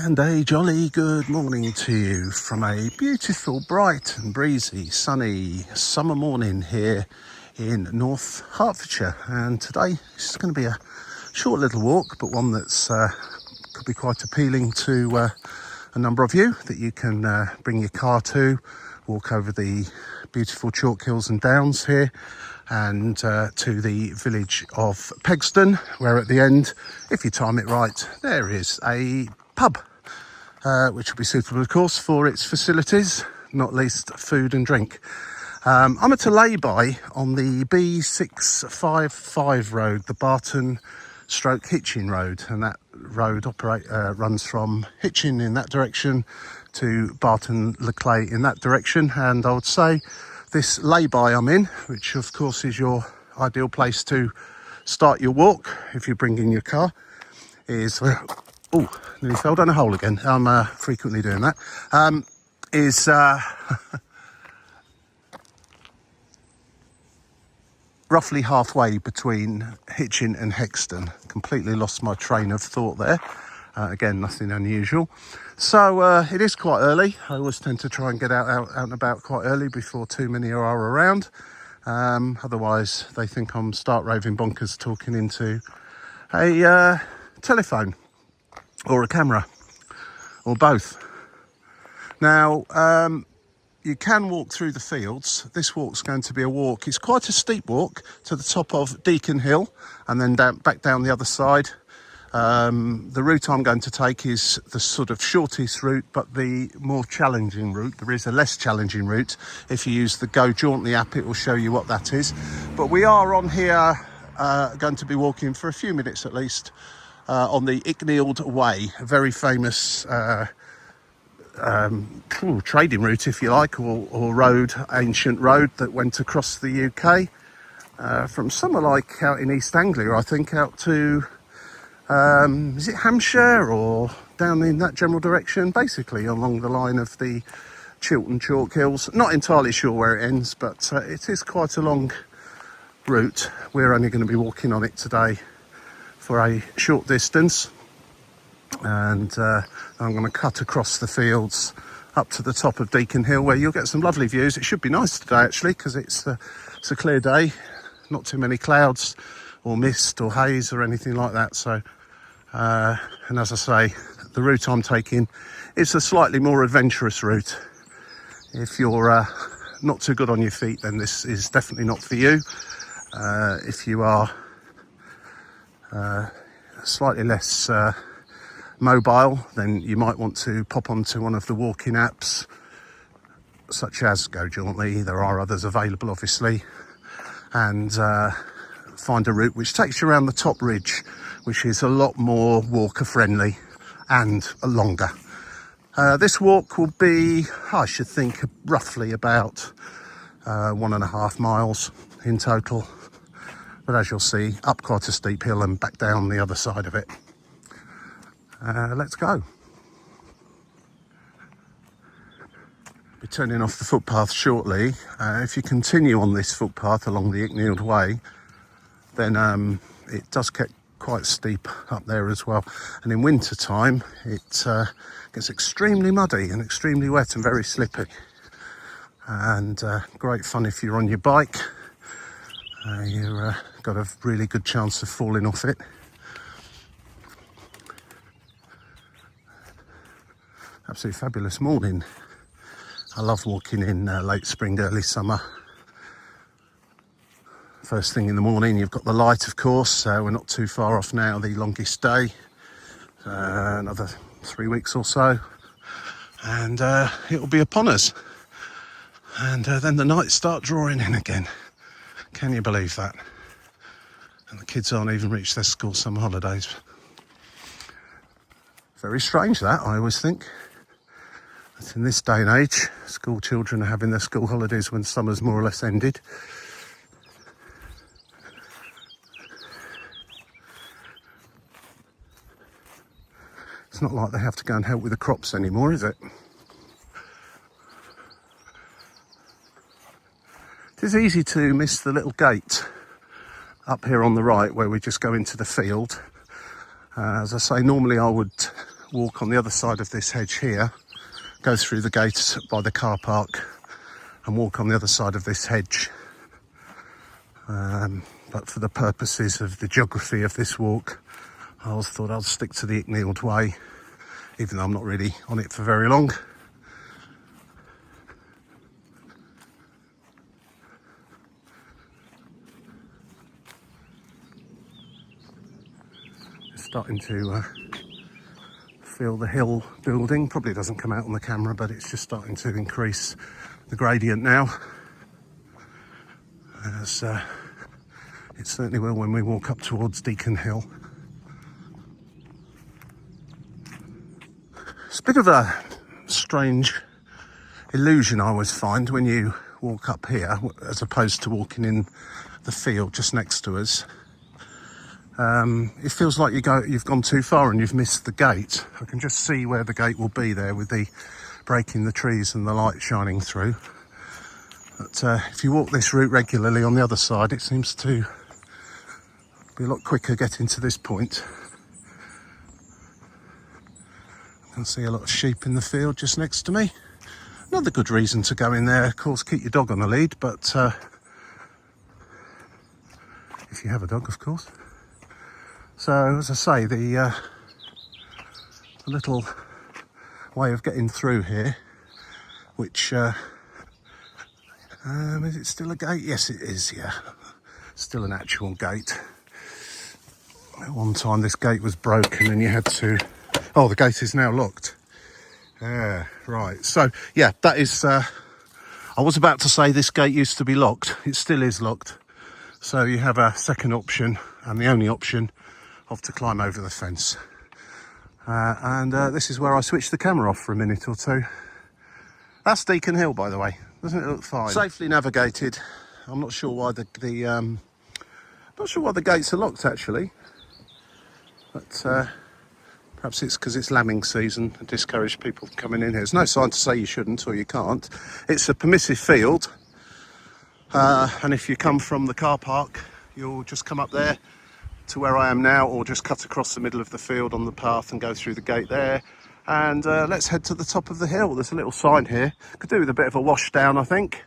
And a jolly good morning to you from a beautiful, bright and breezy, sunny summer morning here in North Hertfordshire. And today this is going to be a short little walk, but one that's could be quite appealing to a number of you, that you can bring your car to, walk over the beautiful chalk hills and downs here, and to the village of Pegsdon, where at the end, if you time it right, there is a pub, which will be suitable, of course, for its facilities, not least food and drink. I'm at a lay-by on the B655 road, the Barton / Hitchin road, and that road runs from Hitchin in that direction to Barton Le Clay in that direction. And I would say this lay-by I'm in, which of course is your ideal place to start your walk if you're bringing your car, is nearly fell down a hole again. I'm frequently doing that. Is roughly halfway between Hitchin and Hexton. Completely lost my train of thought there. Again, nothing unusual. So it is quite early. I always tend to try and get out and about quite early before too many are around. Otherwise, they think I'm stark raving bonkers talking into a telephone or a camera or both. Now, you can walk through the fields. This walk's going to be a walk. It's quite a steep walk to the top of Deacon Hill and then back down the other side. The route I'm going to take is the sort of shortest route, but the more challenging route. There is a less challenging route. If you use the Go Jauntly app, it will show you what that is. But we are on here going to be walking for a few minutes at least on the Grizzled Way, a very famous trading route, if you like, or road, ancient road that went across the UK from somewhere like out in East Anglia, I think, out to is it Hampshire or down in that general direction, basically along the line of the Chiltern Chalk Hills. Not entirely sure where it ends, but it is quite a long route. We're only going to be walking on it today for a short distance, and I'm going to cut across the fields up to the top of Deacon Hill, where you'll get some lovely views. It should be nice today, actually, because it's a clear day, not too many clouds or mist or haze or anything like that. So and as I say, the route I'm taking is a slightly more adventurous route. If you're not too good on your feet, then this is definitely not for you. If you are slightly less mobile, then you might want to pop onto one of the walking apps such as Go Jauntly. There are others available, obviously, and find a route which takes you around the top ridge, which is a lot more walker friendly and longer. This walk will be, I should think, roughly about 1.5 miles in total, but as you'll see, up quite a steep hill and back down the other side of it. Let's go. Be turning off the footpath shortly. If you continue on this footpath along the Grizzled Way, then it does get quite steep up there as well. And in winter time, it gets extremely muddy and extremely wet and very slippy. And great fun if you're on your bike. You've got a really good chance of falling off it. Absolutely fabulous morning. I love walking in late spring, early summer. First thing in the morning, you've got the light, of course. We're not too far off now, the longest day. Another 3 weeks or so. And it will be upon us. And then the nights start drawing in again. Can you believe that? And the kids aren't even reached their school summer holidays. Very strange that, I always think. That in this day and age, school children are having their school holidays when summer's more or less ended. It's not like they have to go and help with the crops anymore, is it? It is easy to miss the little gate up here on the right where we just go into the field. As I say, normally I would walk on the other side of this hedge here, go through the gate by the car park and walk on the other side of this hedge. But for the purposes of the geography of this walk, I always thought I'd stick to the Icknield way, even though I'm not really on it for very long. It's starting to feel the hill building. Probably doesn't come out on the camera, but it's just starting to increase the gradient now. As it certainly will when we walk up towards Deacon Hill. It's a bit of a strange illusion I always find when you walk up here, as opposed to walking in the field just next to us. It feels like you've gone too far and you've missed the gate. I can just see where the gate will be there with the break in the trees and the light shining through. But if you walk this route regularly on the other side, it seems to be a lot quicker getting to this point. I can see a lot of sheep in the field just next to me. Another good reason to go in there, of course, keep your dog on the lead, but if you have a dog, of course. So, as I say, the little way of getting through here, which, is it still a gate? Yes, it is, yeah. Still an actual gate. At one time, this gate was broken and you had to... Oh, the gate is now locked. Right. So, yeah, that is... I was about to say this gate used to be locked. It still is locked. So you have a second option, and the only option, of to climb over the fence. This is where I switched the camera off for a minute or two. That's Deacon Hill, by the way. Doesn't it look fine? Safely navigated. I'm not sure why the gates are locked actually, but perhaps it's because it's lambing season and discourage people from coming in here. There's no sign to say you shouldn't or you can't. It's a permissive field, and if you come from the car park, you'll just come up there to where I am now, or just cut across the middle of the field on the path and go through the gate there. And let's head to the top of the hill. There's a little sign here. Could do with a bit of a wash down, I think.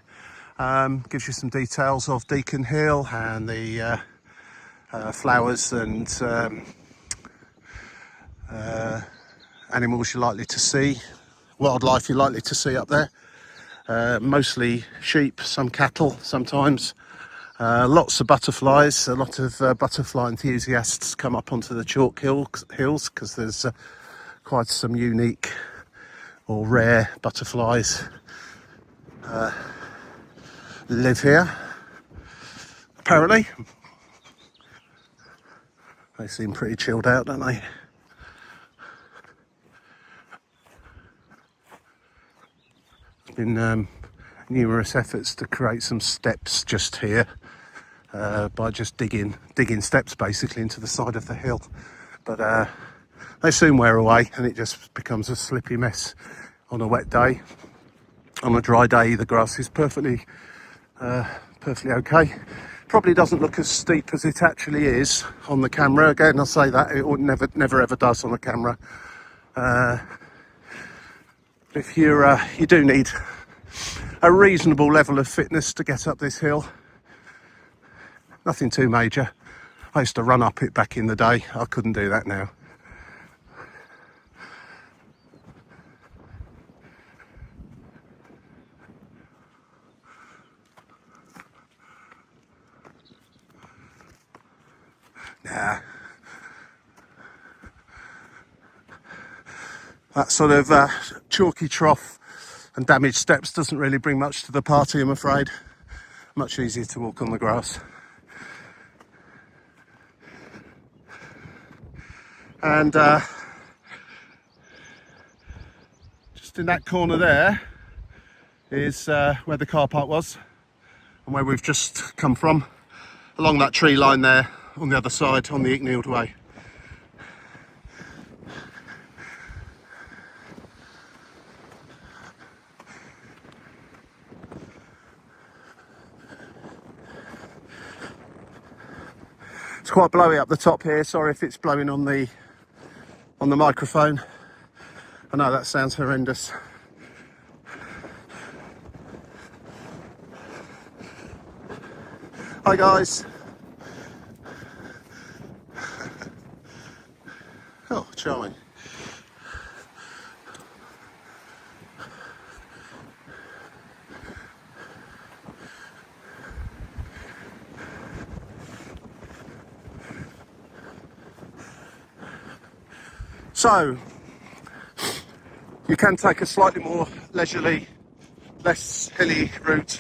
Gives you some details of Deacon Hill and the flowers and animals you're likely to see, wildlife you're likely to see up there. Mostly sheep, some cattle sometimes. Lots of butterflies. A lot of butterfly enthusiasts come up onto the chalk hills because there's quite some unique or rare butterflies live here, apparently. They seem pretty chilled out, don't they? There's been numerous efforts to create some steps just here by just digging steps basically into the side of the hill, but they soon wear away and it just becomes a slippy mess on a wet day. On a dry day, the grass is perfectly okay. Probably doesn't look as steep as it actually is on the camera. Again, I'll say that it never ever does on the camera. If you do need a reasonable level of fitness to get up this hill. Nothing too major. I used to run up it back in the day. I couldn't do that now. Nah. That sort of chalky trough and damaged steps doesn't really bring much to the party, I'm afraid. Much easier to walk on the grass. And just in that corner there is where the car park was and where we've just come from, along that tree line there on the other side on the Icknield way. It's quite blowy up the top here. Sorry if it's blowing on the microphone. I know that sounds horrendous. Hi guys. Oh, charming. So, you can take a slightly more leisurely, less hilly route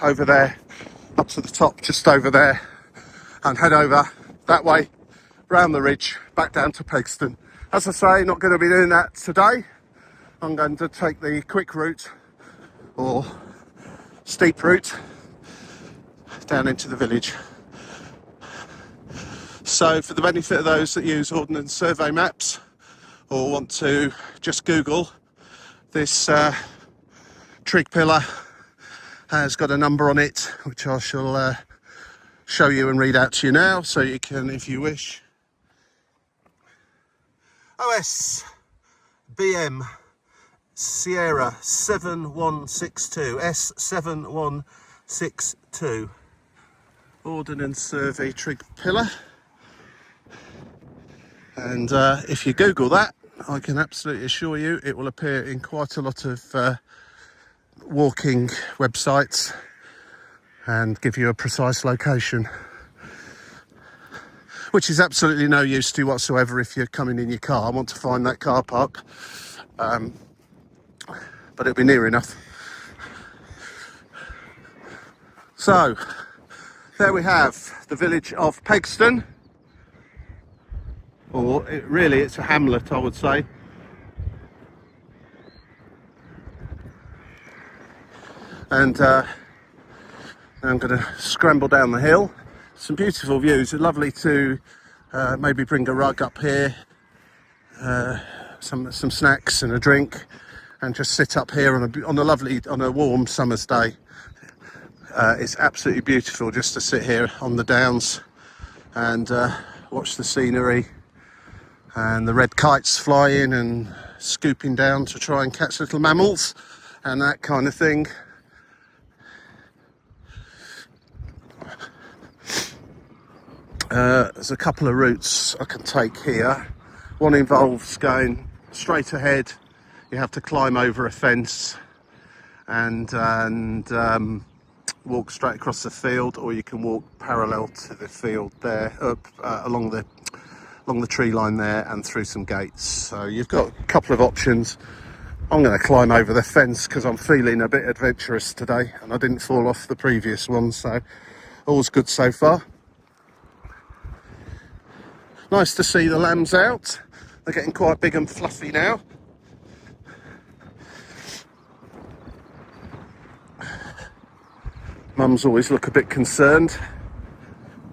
over there, up to the top, just over there, and head over that way, round the ridge, back down to Pegsdon. As I say, not going to be doing that today. I'm going to take the quick route, or steep route, down into the village. So for the benefit of those that use Ordnance Survey maps or want to just Google, this trig pillar has got a number on it, which I shall show you and read out to you now, so you can, if you wish. OSBM Sierra 7162 S7162 Ordnance Survey trig pillar. And if you Google that, I can absolutely assure you it will appear in quite a lot of walking websites and give you a precise location, which is absolutely no use to you whatsoever if you're coming in your car. I want to find that car park, but it'll be near enough. So there we have the village of Pegsdon. Or it's a hamlet, I would say. And I'm going to scramble down the hill. Some beautiful views. It's lovely to maybe bring a rug up here, some snacks and a drink, and just sit up here on a warm summer's day. It's absolutely beautiful just to sit here on the downs and watch the scenery. And the red kites flying and scooping down to try and catch little mammals and that kind of thing. There's a couple of routes I can take here. One involves going straight ahead. You have to climb over a fence and walk straight across the field, or you can walk parallel to the field there, up along the tree line there and through some gates. So you've got a couple of options. I'm going to climb over the fence because I'm feeling a bit adventurous today and I didn't fall off the previous one, so all's good so far. Nice to see the lambs out. They're getting quite big and fluffy now. Mums always look a bit concerned.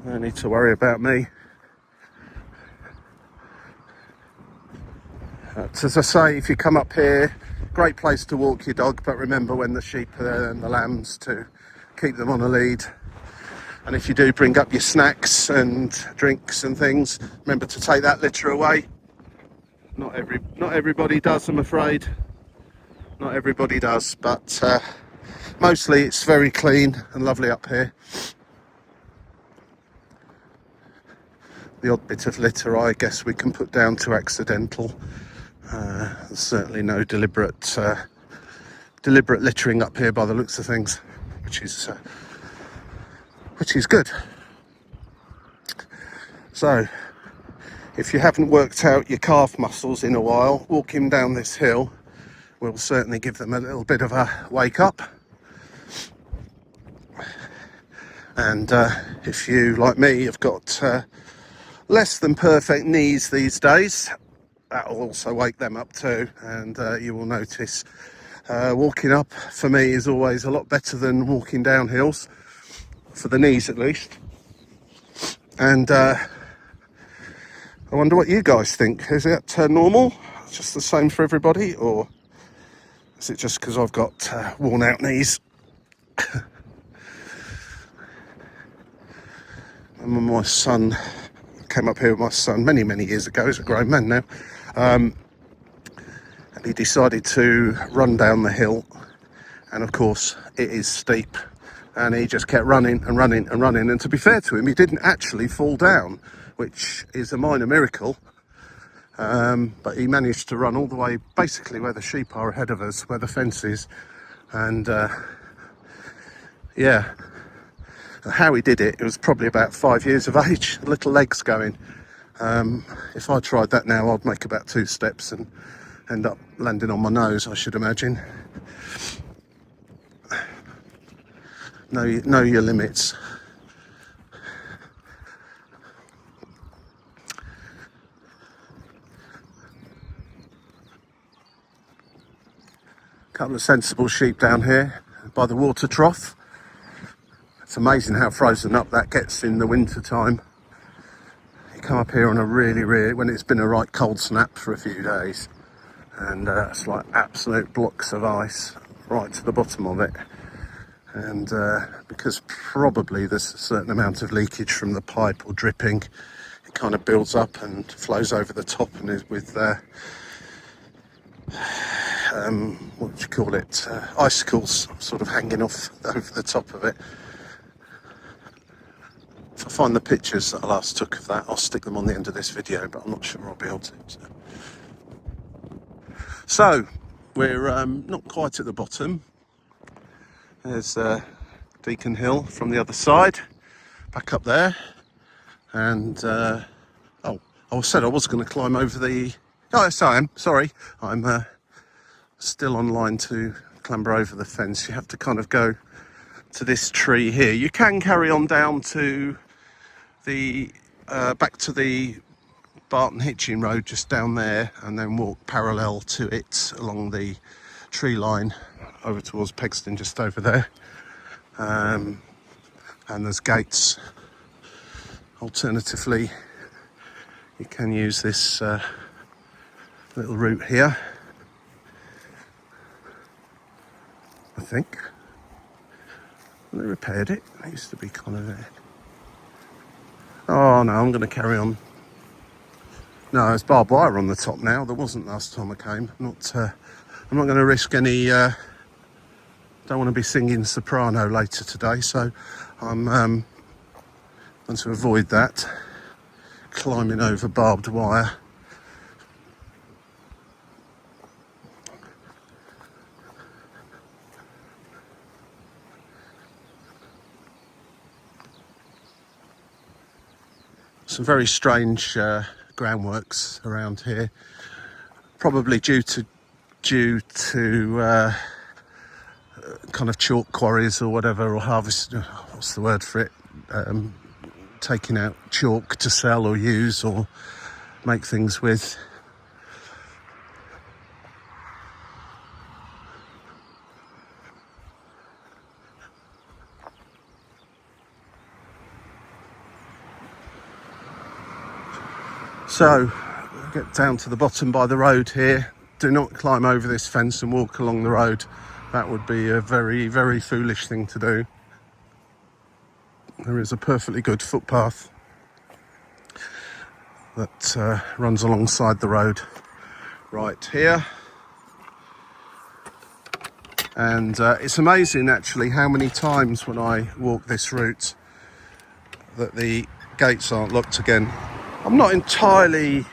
They don't need to worry about me. As I say, if you come up here, great place to walk your dog, but remember when the sheep are there and the lambs to keep them on a lead. And if you do bring up your snacks and drinks and things, remember to take that litter away. Not everybody does, I'm afraid. Not everybody does, but mostly it's very clean and lovely up here. The odd bit of litter, I guess, we can put down to accidental. There's certainly no deliberate littering up here by the looks of things, which is good. So, if you haven't worked out your calf muscles in a while, walking down this hill will certainly give them a little bit of a wake up. And if you, like me, have got less than perfect knees these days, that will also wake them up too. And you will notice walking up for me is always a lot better than walking down hills, for the knees at least. And I wonder what you guys think. Is it normal? Just the same for everybody, or is it just because I've got worn out knees? And when my son came up here with my son many years ago, he's a grown man now, he decided to run down the hill, and of course it is steep, and he just kept running and running and running, and to be fair to him, he didn't actually fall down, which is a minor miracle. But he managed to run all the way basically where the sheep are ahead of us, where the fence is, and yeah, how he did it, it was probably about 5 years of age, little legs going. If I tried that now, I'd make about 2 steps and end up landing on my nose, I should imagine. Know your limits. Couple of sensible sheep down here by the water trough. It's amazing how frozen up that gets in the winter time. You come up here on a really, when it's been a right cold snap for a few days, and it's like absolute blocks of ice right to the bottom of it. And because probably there's a certain amount of leakage from the pipe or dripping, it kind of builds up and flows over the top, and is with what do you call it, icicles sort of hanging off over the top of it. If I find the pictures that I last took of that, I'll stick them on the end of this video, but I'm not sure I'll be able to. So we're not quite at the bottom. There's Deacon Hill from the other side, back up there, and oh, I said I was going to climb over the. Oh, yes, I am. Sorry, I'm still online to clamber over the fence. You have to kind of go to this tree here. You can carry on down to the back to the Barton hitching road just down there, and then walk parallel to it along the tree line over towards Pegsdon, just over there. And there's gates. Alternatively, you can use this little route here, I think. They repaired it. It used to be kind of there. Oh no, I'm going to carry on. No, there's barbed wire on the top now. There wasn't last time I came. I'm not going to risk any. Don't want to be singing soprano later today, so I'm going to avoid that. Climbing over barbed wire. Some very strange groundworks around here, probably due to kind of chalk quarries or whatever, or harvest. What's the word for it? Taking out chalk to sell or use or make things with. So, get down to the bottom by the road here. Do not climb over this fence and walk along the road. That would be a very, very foolish thing to do. There is a perfectly good footpath that runs alongside the road right here. And it's amazing actually how many times when I walk this route that the gates aren't locked again. I'm not entirely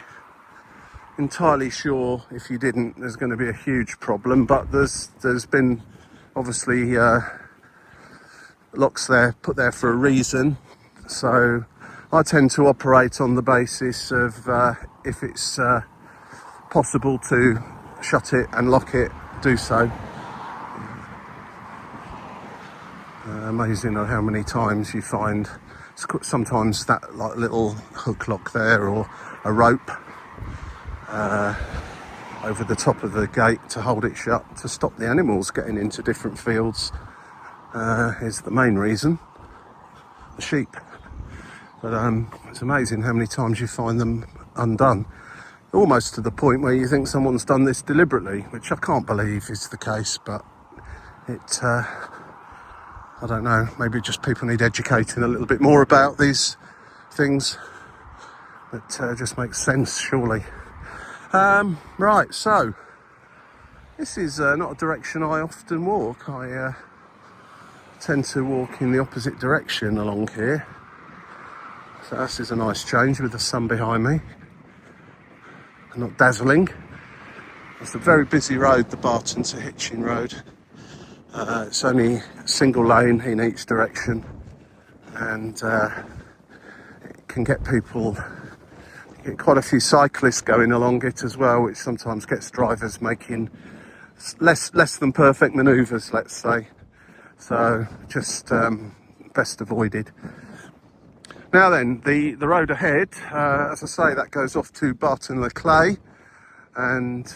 sure if you didn't, there's going to be a huge problem, but there's been obviously locks there put there for a reason. So I tend to operate on the basis of if it's possible to shut it and lock it, do so. Amazing how many times you find sometimes that like little hook lock there or a rope over the top of the gate to hold it shut to stop the animals getting into different fields is the main reason. The sheep. But it's amazing how many times you find them undone. Almost to the point where you think someone's done this deliberately, which I can't believe is the case, but it I don't know, maybe just people need educating a little bit more about these things. It just makes sense, surely. Right, so This is not a direction I often walk. I tend to walk in the opposite direction along here. So this is a nice change with the sun behind me. Not dazzling. It's a very busy road, the Barton to Hitchin road. It's only a single lane in each direction, and it can get people, get quite a few cyclists going along it as well, which sometimes gets drivers making less than perfect manoeuvres, let's say. So just best avoided. Now then, the road ahead, as I say, that goes off to Barton le Clay, and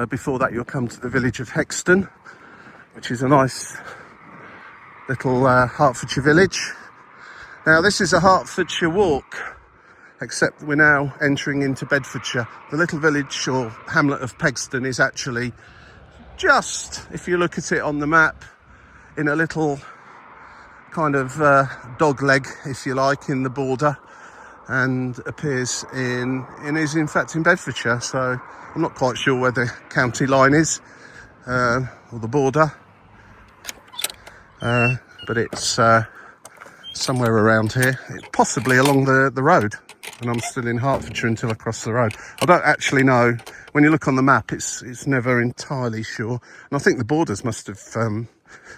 before that you'll come to the village of Hexton, which is a nice little Hertfordshire village. Now this is a Hertfordshire walk, except we're now entering into Bedfordshire. The little village or hamlet of Pegsdon is actually just, if you look at it on the map, in a little kind of dog leg, if you like, in the border, and appears is in fact in Bedfordshire. So I'm not quite sure where the county line is or the border, but it's somewhere around here. It's possibly along the road, and I'm still in Hertfordshire until I cross the road. I don't actually know. When you look on the map, it's never entirely sure, and I think the borders must have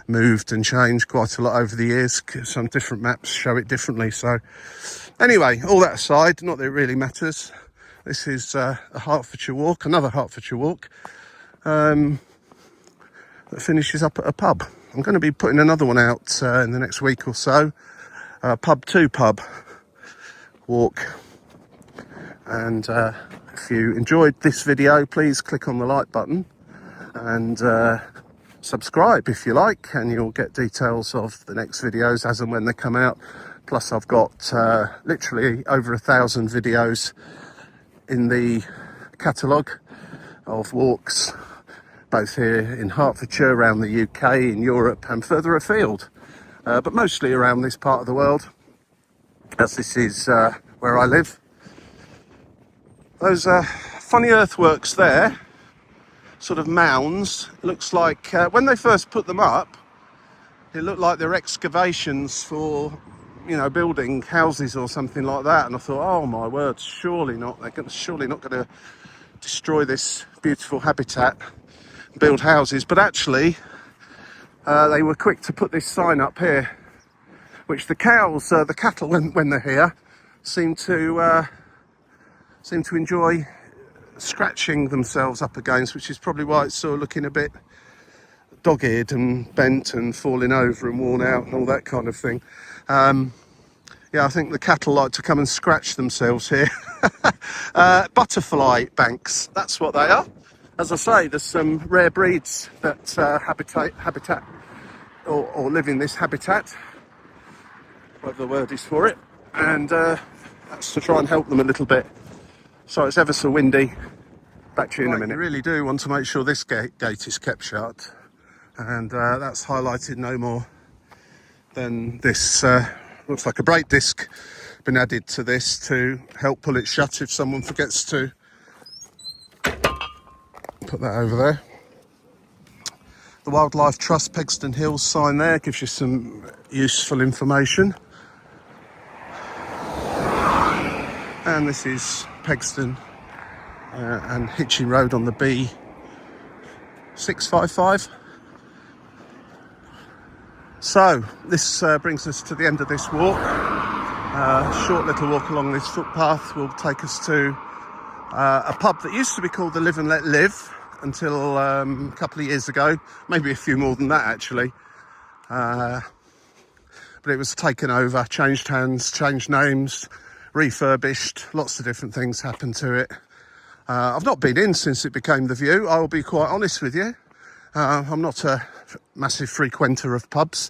moved and changed quite a lot over the years. Some different maps show it differently. So anyway, all that aside, not that it really matters. This is a Hertfordshire walk, another Hertfordshire walk that finishes up at a pub. I'm going to be putting another one out in the next week or so, pub to pub walk. And if you enjoyed this video, please click on the like button and subscribe if you like, and you'll get details of the next videos as and when they come out. Plus I've got literally over 1,000 videos in the catalogue of walks, both here in Hertfordshire, around the UK, in Europe and further afield, but mostly around this part of the world, as this is where I live. Those funny earthworks there, sort of mounds, it looks like when they first put them up, it looked like they're excavations for, you know, building houses or something like that. And I thought, oh my word, surely not. They're surely not going to destroy this beautiful habitat, build houses. But actually, they were quick to put this sign up here, which the cows, the cattle, when they're here, seem to enjoy scratching themselves up against, which is probably why it's sort of looking a bit dog-eared and bent and falling over and worn out and all that kind of thing. Yeah, I think the cattle like to come and scratch themselves here. Butterfly banks, that's what they are. As I say, there's some rare breeds that habitat or live in this habitat, whatever the word is for it, and that's to try and help them a little bit. So it's ever so windy. Back to you in a minute. You really do want to make sure this gate is kept shut, and that's highlighted no more than this looks like a brake disc been added to this to help pull it shut if someone forgets to put that over there. The Wildlife Trust Chiltern Hills sign there gives you some useful information. And this is Pegsdon and Hitchin Road on the B655. So this brings us to the end of this walk. Short little walk along this footpath will take us to a pub that used to be called the Live and Let Live until a couple of years ago, maybe a few more than that actually. But it was taken over, changed hands, changed names, refurbished, lots of different things happened to it. I've not been in since it became The View, I will be quite honest with you. I'm not a massive frequenter of pubs,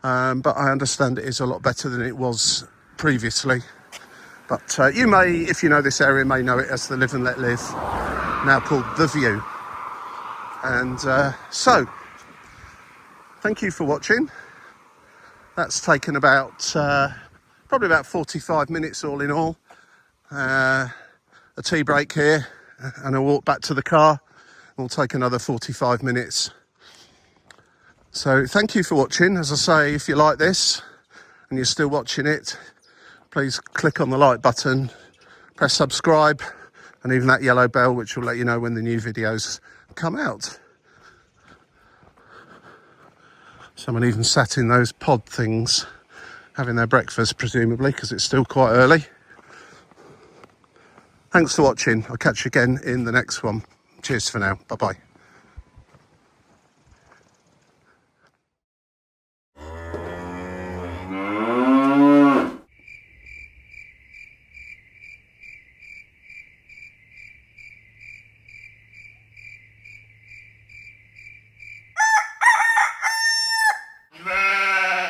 but I understand it is a lot better than it was previously. But you may, if you know this area, may know it as the Live and Let Live, now called The View. And so, thank you for watching. That's taken about probably about 45 minutes all in all. A tea break here and a walk back to the car. We'll take another 45 minutes. So thank you for watching. As I say, if you like this and you're still watching it, please click on the like button, press subscribe, and even that yellow bell, which will let you know when the new videos come out. Someone even sat in those pod things, having their breakfast, presumably, because it's still quite early. Thanks for watching. I'll catch you again in the next one. Cheers for now. Bye-bye.